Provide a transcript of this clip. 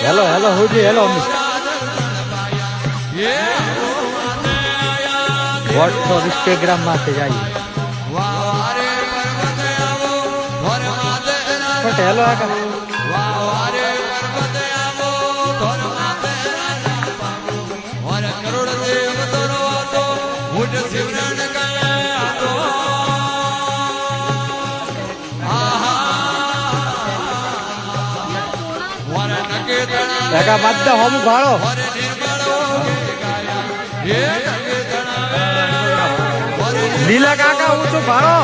hello hello हो जी hello WhatsApp Instagram में से जाइए हेलो आका બધા હોમ ભાળો લીલા કાકા હું છું ભાળો